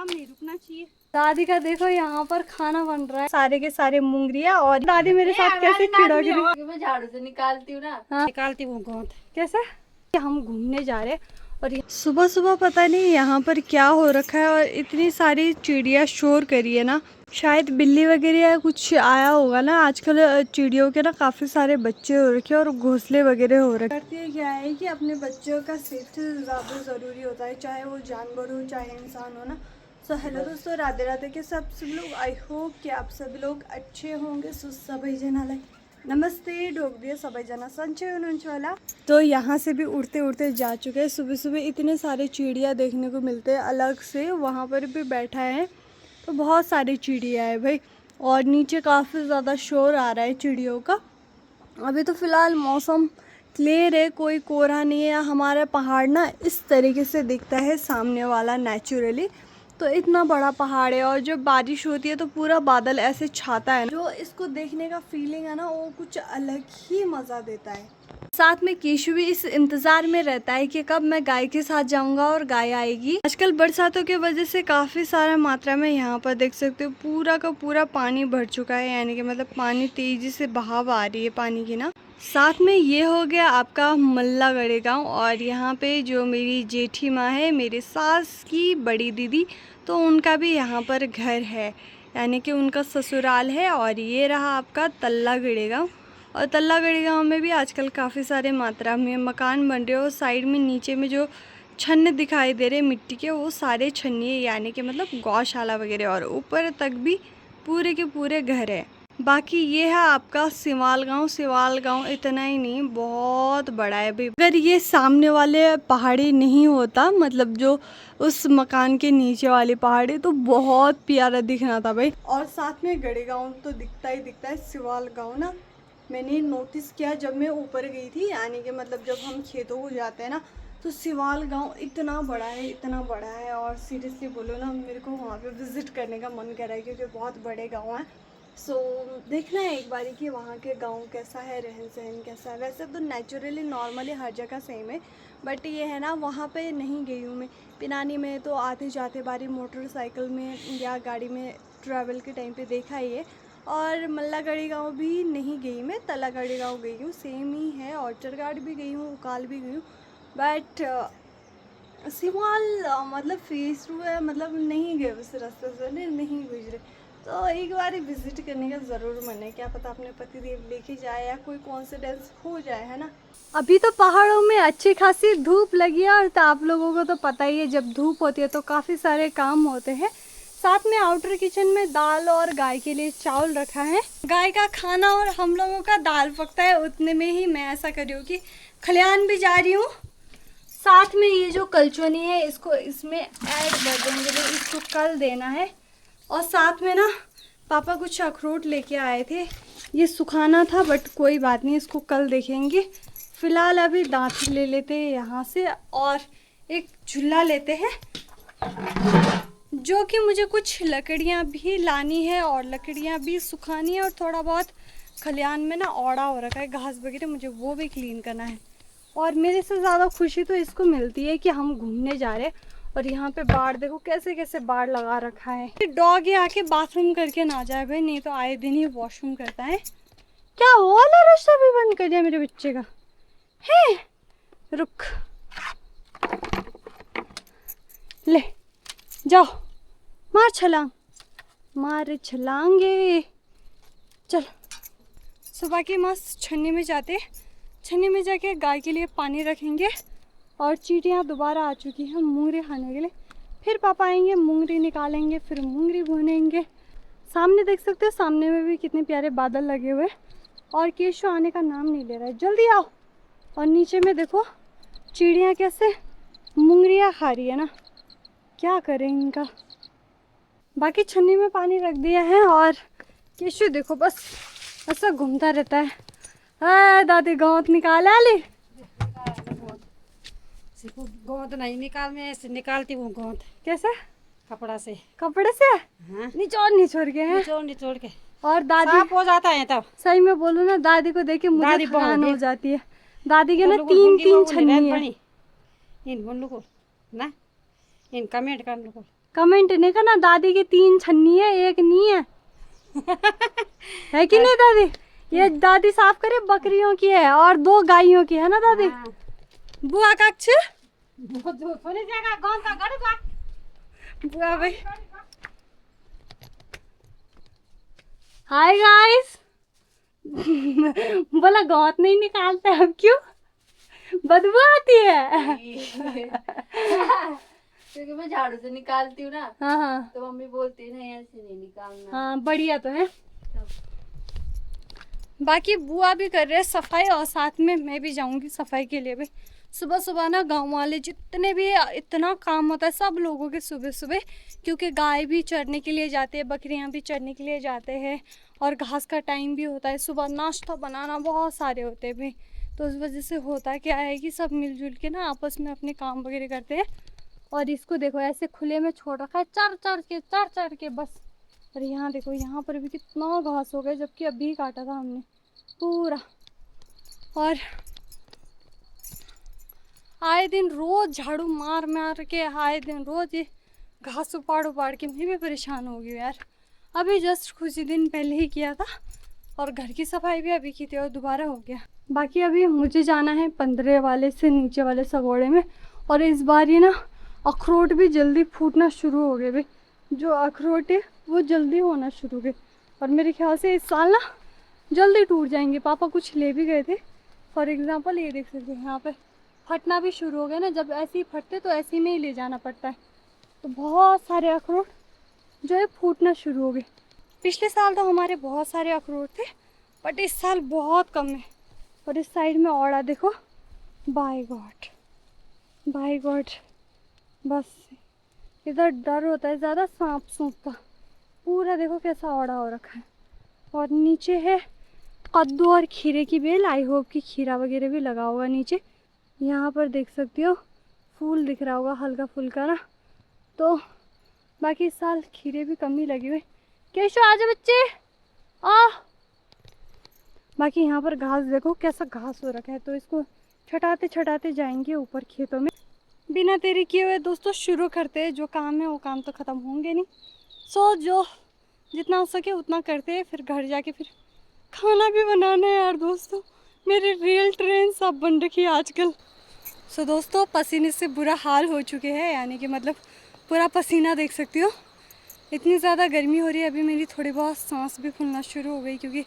नहीं रुकना चाहिए। दादी का देखो यहाँ पर खाना बन रहा है, सारे के सारे मुंगरिया। और दादी मेरे साथ कैसे चिढ़ा गई। मैं झाड़ू से निकालती हूँ ना। हाँ। निकालती हूँ गोंद। कैसे हम घूमने जा रहे हैं और सुबह सुबह पता नहीं यहाँ पर क्या हो रखा है और इतनी सारी चिड़िया शोर करी है ना। शायद बिल्ली वगैरह या कुछ आया होगा ना। आजकल चिड़ियों के ना काफी सारे बच्चे हो रखे हैं और घोंसले वगैरह हो रखे। करती है क्या है कि अपने बच्चों का सेफ्टी ज़्यादा ज़रूरी होता है, चाहे वो जानवर हो चाहे इंसान हो ना। सो हेलो दोस्तों, राधे राधे के सब लोग। आई होप कि आप सभी लोग अच्छे होंगे। सभी जनाला नमस्ते ढोक दिए सभी जना संचय वाला। तो यहाँ से भी उड़ते उड़ते जा चुके हैं। सुबह सुबह इतने सारे चिड़िया देखने को मिलते हैं अलग से। वहाँ पर भी बैठा है तो बहुत सारी चिड़िया है भाई। और नीचे काफ़ी ज़्यादा शोर आ रहा है चिड़ियों का। अभी तो फ़िलहाल मौसम क्लियर है, कोई कोहरा नहीं है। हमारा पहाड़ ना इस तरीके से दिखता है सामने वाला नेचुरली। तो इतना बड़ा पहाड़ है और जब बारिश होती है तो पूरा बादल ऐसे छाता है। जो इसको देखने का फीलिंग है ना वो कुछ अलग ही मज़ा देता है। साथ में केशु भी इस इंतज़ार में रहता है कि कब मैं गाय के साथ जाऊंगा और गाय आएगी। आजकल बरसातों की वजह से काफ़ी सारा मात्रा में यहाँ पर देख सकते हो पूरा का पूरा पानी भर चुका है। यानी कि मतलब पानी तेज़ी से बहाव आ रही है पानी की ना। साथ में ये हो गया आपका मल्लागढ़ गाँव। और यहाँ पे जो मेरी जेठी माँ है, मेरे सास की बड़ी दीदी, तो उनका भी यहाँ पर घर है, यानी कि उनका ससुराल है। और ये रहा आपका तल्लागढ़ गाँव। और तल्लागढ़ गाँव में भी आजकल काफ़ी सारे मात्रा में मकान बन रहे हो। साइड में नीचे में जो छन्न दिखाई दे रहे मिट्टी के, वो सारे छन्नी यानी कि मतलब गौशाला वगैरह। और ऊपर तक भी पूरे के पूरे घर है। बाकी ये है आपका सिवाल गांव। सिवाल गांव इतना ही नहीं, बहुत बड़ा है भाई। अगर ये सामने वाले पहाड़ी नहीं होता, मतलब जो उस मकान के नीचे वाली पहाड़ी, तो बहुत प्यारा दिखना था भाई। और साथ में गढ़े गांव तो दिखता ही दिखता है। सिवाल गांव ना मैंने नोटिस किया जब मैं ऊपर गई थी, यानी कि मतलब जब हम खेतों को जाते हैं ना, तो सिवाल गांव इतना बड़ा है, इतना बड़ा है। और सीरियसली बोलो ना, मेरे को वहाँ पे विज़िट करने का मन कर रहा है क्योंकि बहुत बड़े गाँव हैं। सो देखना है एक बारी कि वहाँ के गांव कैसा है, रहन सहन कैसा है। वैसे तो नेचुरली नॉर्मली हर जगह सेम है, बट ये है ना वहाँ पे नहीं गई हूँ मैं। पिनानी में तो आते जाते बारी मोटरसाइकिल में या गाड़ी में ट्रैवल के टाइम पे देखा ही है। और मल्लागढ़ गाँव भी नहीं गई मैं, तल्लागढ़ गाँव गई हूँ, सेम ही है। ऑर्चरगार्ड भी गई हूँ, उकाल भी गई हूँ, बट सिवाल मतलब फेस टू है, मतलब नहीं गए उस रास्ते से, नहीं गुजरे। तो एक बार विजिट करने का ज़रूर मन है। क्या पता अपने पति देव लेके जाए या कोई कॉन्सिडेंस हो जाए, है ना। अभी तो पहाड़ों में अच्छी खासी धूप लगी है। और तो आप लोगों को तो पता ही है, जब धूप होती है तो काफ़ी सारे काम होते हैं। साथ में आउटर किचन में दाल और गाय के लिए चावल रखा है। गाय का खाना और हम लोगों का दाल पकता है, उतने में ही मैं ऐसा कर रही हूँ कि खलियान भी जा रही हूँ। साथ में ये जो कलचोनी है इसको इसमें ऐड कर देंगे, तो इसको कल देना है। और साथ में ना पापा कुछ अखरोट लेके आए थे, ये सुखाना था, बट कोई बात नहीं, इसको कल देखेंगे। फ़िलहाल अभी दांत ले लेते हैं यहाँ से और एक चूल्हा लेते हैं, जो कि मुझे कुछ लकड़ियाँ भी लानी है और लकड़ियाँ भी सुखानी है। और थोड़ा बहुत खलियान में ना औड़ा हो रखा है, घास वगैरह, मुझे वो भी क्लीन करना है। और मेरे से ज़्यादा खुशी तो इसको मिलती है कि हम घूमने जा रहे हैं। और यहाँ पे बाढ़ देखो कैसे कैसे बाढ़ लगा रखा है। डॉग ये आके बाथरूम करके ना जाए भाई, नहीं तो आए दिन ही वॉशरूम करता है। क्या वाला रास्ता भी बंद कर दिया मेरे बच्चे का है। रुक, ले जाओ, मार छलांग, मार छलांगे। चल सुबह की मस्त छन्नी में जाते, छन्नी में जाके गाय के लिए पानी रखेंगे। और चींटियाँ दोबारा आ चुकी हैं मूंगरी खाने के लिए। फिर पापा आएंगे, मूंगरी निकालेंगे, फिर मूंगरी भूनेंगे। सामने देख सकते हो, सामने में भी कितने प्यारे बादल लगे हुए। और केशु आने का नाम नहीं ले रहा है, जल्दी आओ। और नीचे में देखो चिड़ियाँ कैसे मूंगरियाँ खा रही है ना, क्या करें इनका। बाकी छन्नी में पानी रख दिया है। और केशु देखो बस ऐसा घूमता रहता है। दादी गाँव निकाला ली, गोंद नहीं निकालने से निकालती हूँ गोंद। कैसे? कपड़ा से। कपड़े से? हाँ? निचोड़ के हैं। निचोड़ के। और दादी साफ हो जाता है तब। सही में बोलूँ ना, दादी को देख के मुझे थकान हो जाती है। दादी के ना तीन छन्नी है। इन बोलू को ना, इन कमेंट कर लो। कमेंट नहीं करना दादी की 3 छन्नी है, एक नहीं है। है कि नहीं दादी? ये दादी साफ करे बकरियों की है और 2 गायों की है ना दादी? हाँ। बुआ कक्ष सोने जाएगा गाँव का गड़ का। बुआ भाई। Hi guys. बोला गौत नहीं निकालते अब क्यों? बदबू आती है। क्योंकि मैं झाड़ू से निकालती हूँ ना, हाँ हाँ तो मम्मी बोलती है नहीं ऐसे नहीं निकालना। हाँ, बढ़िया तो है। बाकी बुआ भी कर रहे हैं सफाई और साथ में मैं भी जाऊंगी सफाई के लिए भी। सुबह सुबह ना गांव वाले जितने भी इतना काम होता है सब लोगों के सुबह सुबह, क्योंकि गाय भी चरने के लिए जाते हैं, बकरियां भी चरने के लिए जाते हैं और घास का टाइम भी होता है। सुबह नाश्ता बनाना बहुत सारे होते हैं भी, तो उस वजह से होता क्या है कि सब मिलजुल के ना आपस में अपने काम वगैरह करते हैं। और इसको देखो ऐसे खुले में छोड़ रखा है चढ़ चढ़ के बस। और यहाँ देखो यहाँ पर भी कितना घास हो गया, जबकि अभी काटा था हमने पूरा। और आए दिन रोज झाड़ू मार मार के आए दिन रोज ये घास उपाड़ के मैं भी परेशान हो गई यार। अभी जस्ट कुछ ही दिन पहले ही किया था और घर की सफाई भी अभी की थी और दोबारा हो गया। बाकी अभी मुझे जाना है 15 वाले से नीचे वाले सगोड़े में। और इस बार ये ना अखरोट भी जल्दी फूटना शुरू हो गए भाई, जो अखरोट है वो जल्दी होना शुरू हो गए। और मेरे ख्याल से इस साल ना जल्दी टूट जाएंगे। पापा कुछ ले भी गए थे, फॉर एग्जांपल ये देख सकते हैं यहाँ पे फटना भी शुरू हो गया ना। जब ऐसे ही फटते तो ऐसे में ही ले जाना पड़ता है। तो बहुत सारे अखरोट जो है फूटना शुरू हो गए। पिछले साल तो हमारे बहुत सारे अखरोट थे, बट इस साल बहुत कम है। और इस साइड में औड़ा देखो, बाय गॉड बस इधर डर होता है ज़्यादा सांप सूप का। पूरा देखो कैसा औड़ा हो रखा है। और नीचे है कद्दू और खीरे की बेल। आई होप कि खीरा वगैरह भी लगा होगा नीचे। यहाँ पर देख सकती हो फूल दिख रहा होगा हल्का फुल्का ना। तो बाकी इस साल खीरे भी कम ही लगे हुए। केशव आजा बच्चे आ। बाकी यहाँ पर घास देखो कैसा घास हो रखा है, तो इसको छटाते छटाते जाएंगे ऊपर खेतों में। बिना देरी किए हुए दोस्तों शुरू करते हैं। जो काम है वो काम तो ख़त्म होंगे नहीं, सो जो जितना हो सके उतना करते हैं। फिर घर जाके फिर खाना भी बनाना है यार दोस्तों। मेरी रियल ट्रेन सब बन रखी है आजकल। सो दोस्तों पसीने से बुरा हाल हो चुके हैं, यानी कि मतलब पूरा पसीना देख सकती हो। इतनी ज़्यादा गर्मी हो रही है। अभी मेरी थोड़ी बहुत सांस भी फूलना शुरू हो गई, क्योंकि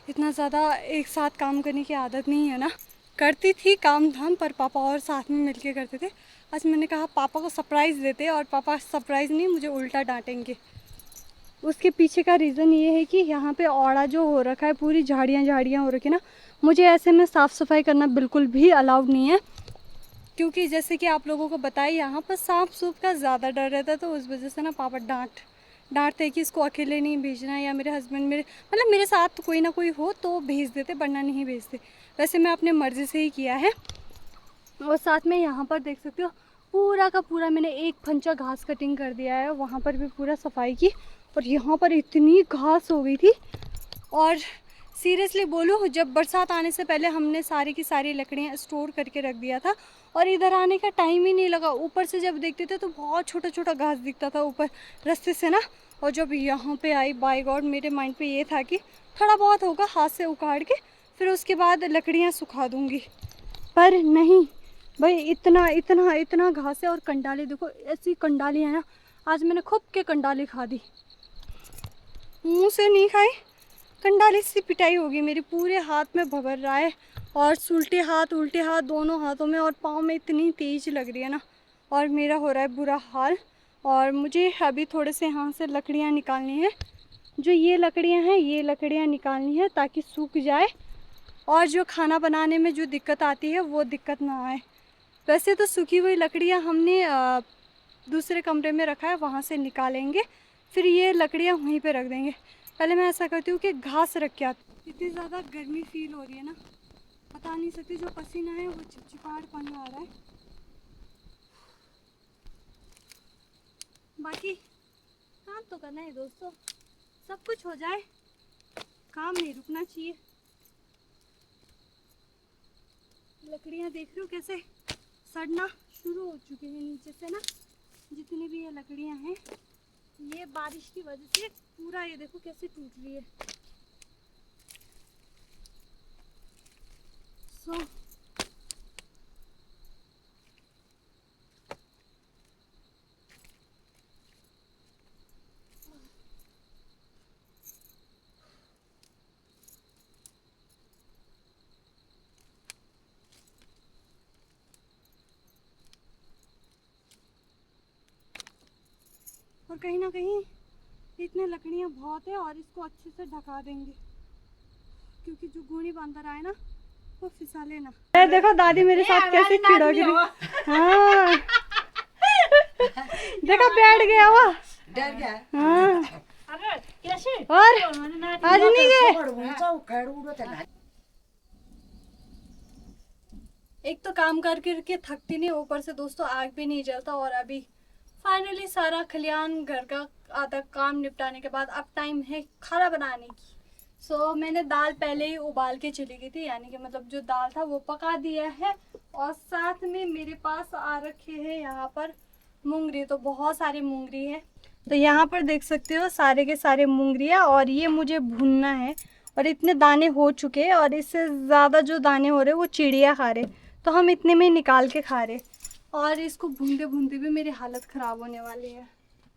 इतना ज़्यादा एक साथ काम करने की आदत नहीं है ना। करती थी काम धाम, पर पापा और साथ में मिलके करते थे। आज मैंने कहा पापा को सरप्राइज़ देते, और पापा सरप्राइज़ नहीं मुझे उल्टा डांटेंगे। उसके पीछे का रीज़न ये है कि यहाँ पे औड़ा जो हो रखा है, पूरी झाड़ियाँ हो रखी है ना। मुझे ऐसे में साफ़ सफाई करना बिल्कुल भी अलाउड नहीं है, क्योंकि जैसे कि आप लोगों को बताया यहाँ पर सांप सूप का ज़्यादा डर रहता है। तो उस वजह से ना पापा डांटते कि इसको अकेले नहीं भेजना, या मेरे हस्बैंड मेरे साथ कोई ना कोई हो तो भेज देते, वरना नहीं भेजते। वैसे मैं अपने मर्ज़ी से ही किया है। और साथ में यहाँ पर देख सकते हो पूरा का पूरा मैंने एक फंचा घास कटिंग कर दिया है। वहाँ पर भी पूरा सफाई की। और यहाँ पर इतनी घास हो गई थी। और सीरियसली बोलूँ, जब बरसात आने से पहले हमने सारी की सारी लकड़ियाँ स्टोर करके रख दिया था, और इधर आने का टाइम ही नहीं लगा। ऊपर से जब देखते थे तो बहुत छोटा छोटा घास दिखता था ऊपर रास्ते से ना। और जब यहाँ पे आई, बाय गॉड, मेरे माइंड पे ये था कि थोड़ा बहुत होगा हाथ से उखाड़ के फिर उसके बाद लकड़ियाँ सुखा दूँगी, पर नहीं भाई, इतना घास है। और कंडाली देखो, ऐसी कंडाली है ना। आज मैंने खूब के कंडाली खा दी, मुँह से नहीं खाई, कंडाली से पिटाई होगी मेरी। पूरे हाथ में भभर रहा है, और उल्टे हाथ दोनों हाथों में, और पाँव में इतनी तेज लग रही है ना। और मेरा हो रहा है बुरा हाल। और मुझे अभी थोड़े से यहाँ से लकड़ियाँ निकालनी है। जो ये लकड़ियाँ हैं, ये लकड़ियाँ निकालनी है ताकि सूख जाए, और जो खाना बनाने में जो दिक्कत आती है वो दिक्कत ना आए। वैसे तो सूखी हुई लकड़ियाँ हमने दूसरे कमरे में रखा है, वहाँ से निकालेंगे, फिर ये लकड़ियाँ वहीं पे रख देंगे। पहले मैं ऐसा करती हूँ कि घास रख के आती। इतनी ज़्यादा गर्मी फील हो रही है ना, बता नहीं सकती। जो पसीना है वो चिपचिपाहट पानी आ रहा है। बाकी काम तो करना है दोस्तों, सब कुछ हो जाए, काम नहीं रुकना चाहिए। लकड़ियाँ देख रही हो कैसे सड़ना शुरू हो चुकी हैं नीचे से ना। जितनी भी ये लकड़ियाँ हैं ये बारिश की वजह से पूरा ये देखो कैसे टूट रही है। सो और कहीं ना कहीं इतने लकड़ियाँ बहुत है और इसको अच्छे से ढका देंगे क्योंकि जो गोनी बंदर आए ना वो फिसले ना। देखो दादी मेरे साथ कैसे छिड़क रही। हाँ देखो बैठ गया वो, डर गया। हाँ कैसे और आज नहीं गए। एक तो काम करके थकती नहीं, ऊपर से दोस्तों आग भी नहीं जलता। और अभी फाइनली सारा खलियान घर का आधा काम निपटाने के बाद अब टाइम है खाना बनाने की। सो मैंने दाल पहले ही उबाल के चली गई थी, यानी कि मतलब जो दाल था वो पका दिया है। और साथ में मेरे पास आ रखे हैं यहाँ पर मूंगरी, तो बहुत सारी मूंगरी है। तो यहाँ पर देख सकते हो सारे के सारे मूंगरियाँ, और ये मुझे भूनना है। और इतने दाने हो चुके हैं और इससे ज़्यादा जो दाने हो रहे वो चिड़िया खा रहे, तो हम इतने में निकाल के खा रहे। और इसको भूनते भूनते भी मेरी हालत ख़राब होने वाली है।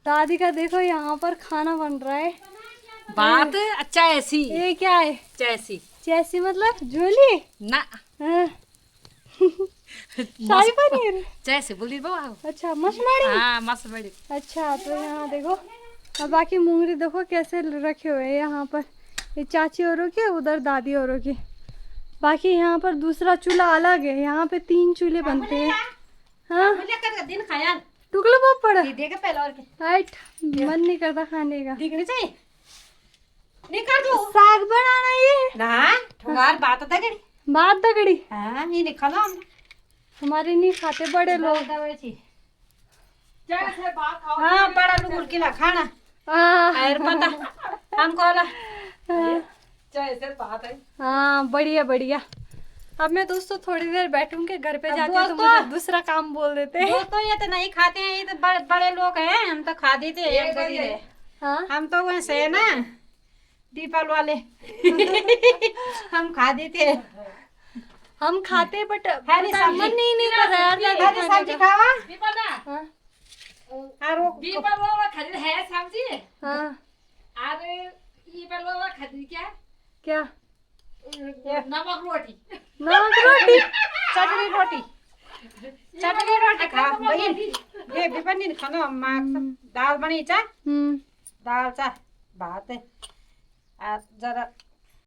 दादी का देखो यहाँ पर खाना बन रहा है। बात अच्छा ऐसी ये क्या है? जैसी जैसी मतलब झोली ना हाँ। शाही पनीर। जैसे बोली बाबा। अच्छा मसमड़ी। हाँ मस्त बड़ी। अच्छा तो यहाँ देखो, और बाकी मूंगरी देखो कैसे रखे हुए हैं यहाँ पर। ये चाची औरों के, उधर दादी औरों की। बाकी यहाँ पर दूसरा चूल्हा अलग है, यहाँ पे 3 चूल्हे बनते हैं। हाँ दिन खाया टुकड़ा बहुत पड़ा देखे पहले और के राइट, मन नहीं करता खाने का। दिखने चाहिए नहीं कर दो साग बनाना ये ना ठोगार बात तगड़ी बात दगड़ी। हाँ ये नहीं खाना हम हमारे नहीं खाते बड़े लोग। हाँ बड़ा लोग किला खाना हाँ पता हमको वाला जैसे बात है। हाँ बढ़िया बढ़िया। अब मैं दोस्तों थोड़ी देर बैठूंगी, घर पे जाती हूँ तो दोस्तों- मुझे दूसरा काम बोल देते हैं। दोस्तों ये तो नहीं खाते हैं, ये तो बड़े लोग हैं, हम तो खा देते हैं। हाँ हम तो वैसे है ना दीपाल वाले हम खा देते हैं। हम खाते हैं, बट हरी सब्जी। मन नहीं कर रहा यार हरी खाने सब्जी का। खावा हाँ और वो खरीद है सब्जी हाँ अरे ये बलवा खरीद क्या क्या नमक रोटी नमक रोटी चटनी रोटी खा बहन ये विपन्नी खाना मां दाल बनी चा दाल चा भात है जरा